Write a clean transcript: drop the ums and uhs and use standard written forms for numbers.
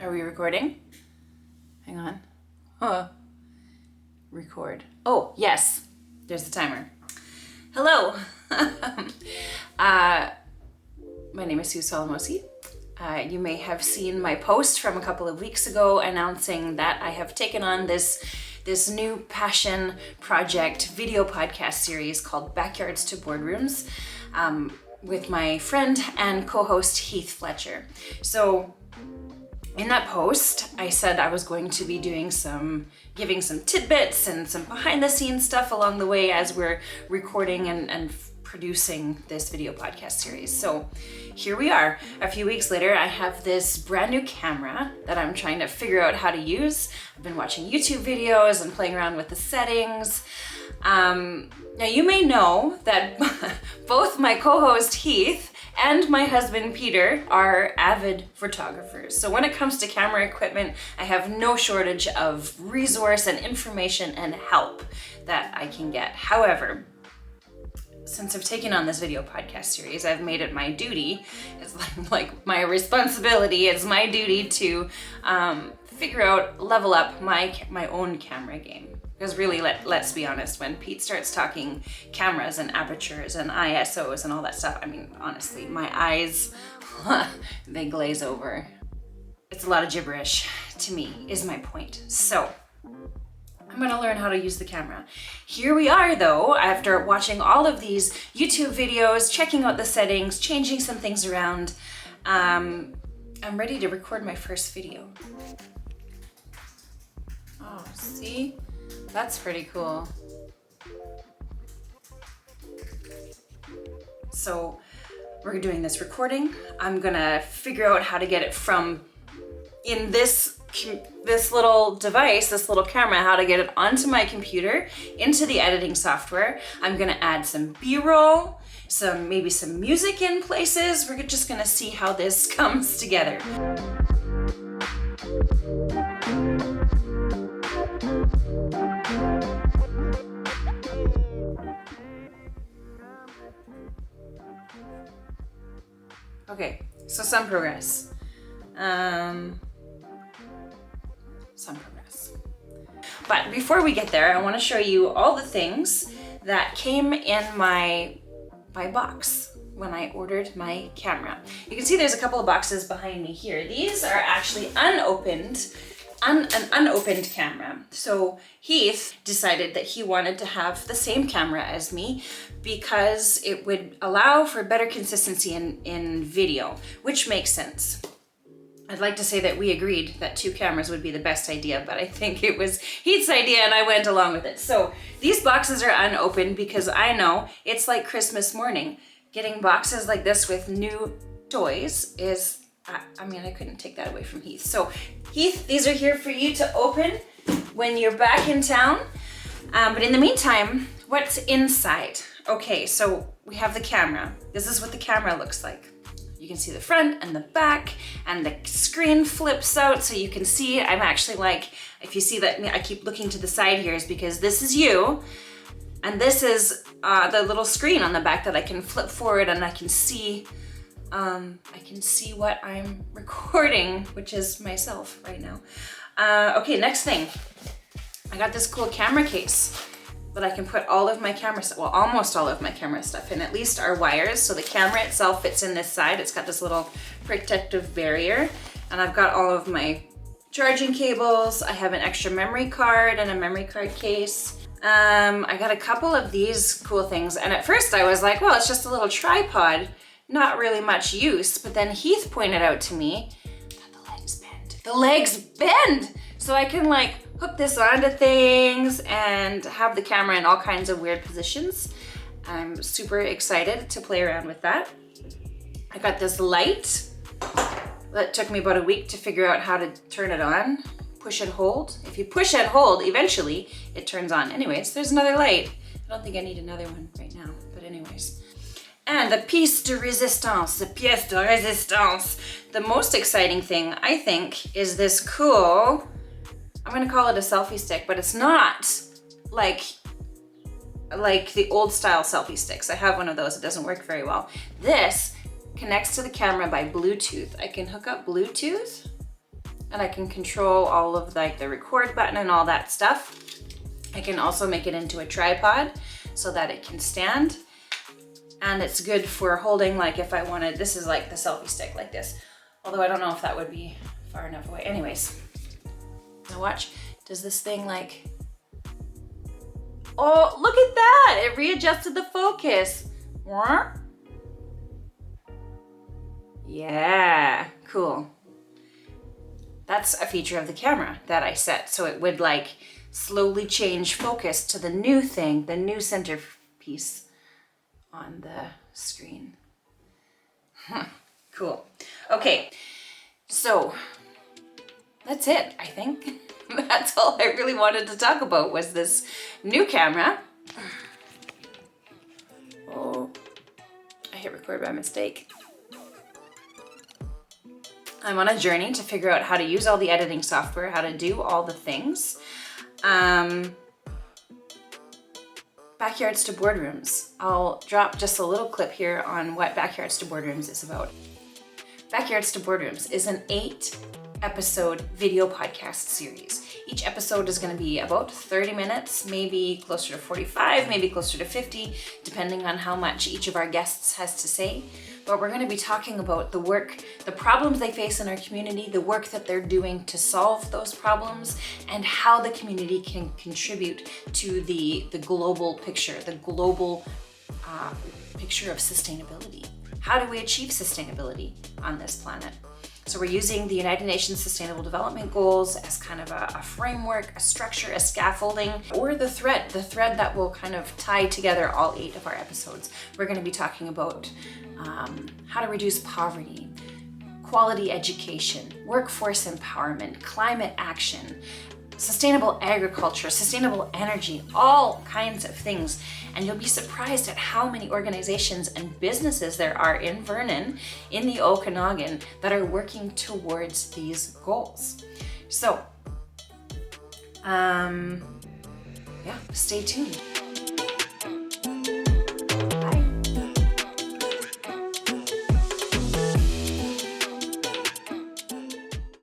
Are we recording? Hang on. Record. Oh, yes. There's the timer. Hello. My name is Sue Solomosi. You may have seen my post from a couple of weeks ago announcing that I have taken on this new passion project video podcast series called Backyards to Boardrooms with my friend and co-host Heath Fletcher. So in that post, I said I was going to be giving some tidbits and some behind the scenes stuff along the way as we're recording and producing this video podcast series. So here we are. A few weeks later, I have this brand new camera that I'm trying to figure out how to use. I've been watching YouTube videos and playing around with the settings. Now you may know that both my co-host Heath and my husband Peter are avid photographers. So when it comes to camera equipment, I have no shortage of resource and information and help that I can get. However, since I've taken on this video podcast series, I've made it my duty, it's like my responsibility, it's my duty to level up my own camera game. Because really, let's be honest, when Pete starts talking cameras and apertures and ISOs and all that stuff, I mean, honestly, my eyes, they glaze over. It's a lot of gibberish to me, is my point. So I'm gonna learn how to use the camera. Here we are though, after watching all of these YouTube videos, checking out the settings, changing some things around. I'm ready to record my first video. Oh, see? That's pretty cool. So we're doing this recording. I'm gonna figure out how to get it from in this little device, this little camera, how to get it onto my computer, into the editing software. I'm gonna add some B-roll, maybe some music in places. We're just gonna see how this comes together. Okay, so some progress. But before we get there, I want to show you all the things that came in my box when I ordered my camera. You can see there's a couple of boxes behind me here. These are actually an unopened camera. So Heath decided that he wanted to have the same camera as me because it would allow for better consistency in video, which makes sense. I'd like to say that we agreed that 2 cameras would be the best idea, but I think it was Heath's idea and I went along with it. So these boxes are unopened because I know it's like Christmas morning. Getting boxes like this with new toys is, I mean, I couldn't take that away from Heath. So Heath, these are here for you to open when you're back in town. But in the meantime, what's inside? Okay, so we have the camera. This is what the camera looks like. You can see the front and the back, and the screen flips out so you can see. I'm actually like, if you see that, I keep looking to the side here is because this is you, and this is the little screen on the back that I can flip forward and I can see what I'm recording, which is myself right now. Okay, next thing. I got this cool camera case that I can put all of my camera stuff, well, almost all of my camera stuff in, at least our wires. So the camera itself fits in this side. It's got this little protective barrier. And I've got all of my charging cables. I have an extra memory card and a memory card case. I got a couple of these cool things. And at first I was like, well, it's just a little tripod. Not really much use. But then Heath pointed out to me that the legs bend. The legs bend! So I can like hook this onto things and have the camera in all kinds of weird positions. I'm super excited to play around with that. I got this light that took me about a week to figure out how to turn it on. Push and hold. If you push and hold, eventually it turns on. Anyways, there's another light. I don't think I need another one right now, but anyways. And the pièce de résistance, the pièce de résistance. The most exciting thing, I think, is this cool, I'm gonna call it a selfie stick, but it's not like the old style selfie sticks. I have one of those, it doesn't work very well. This connects to the camera by Bluetooth. I can hook up Bluetooth and I can control all of like the record button and all that stuff. I can also make it into a tripod so that it can stand. And it's good for holding, like if I wanted, this is like the selfie stick like this. Although I don't know if that would be far enough away. Anyways, now watch, does this thing like, oh, look at that. It readjusted the focus. Yeah, cool. That's a feature of the camera that I set. So it would like slowly change focus to the new thing, the new centerpiece on the screen. Cool. Okay, so that's it, I think. That's all I really wanted to talk about was this new camera. Oh, I hit record by mistake. I'm on a journey to figure out how to use all the editing software, how to do all the things. Backyards to Boardrooms. I'll drop just a little clip here on what Backyards to Boardrooms is about. Backyards to Boardrooms is an 8-episode video podcast series. Each episode is going to be about 30 minutes, maybe closer to 45, maybe closer to 50, depending on how much each of our guests has to say. But we're going to be talking about the work, the problems they face in our community, the work that they're doing to solve those problems, and how the community can contribute to the global picture, the global picture of sustainability. How do we achieve sustainability on this planet? So we're using the United Nations Sustainable Development Goals as kind of a framework, a structure, a scaffolding, or the thread that will kind of tie together all 8 of our episodes. We're going to be talking about how to reduce poverty, quality education, workforce empowerment, climate action, sustainable agriculture, sustainable energy, all kinds of things. And you'll be surprised at how many organizations and businesses there are in Vernon, in the Okanagan, that are working towards these goals. So, yeah, stay tuned.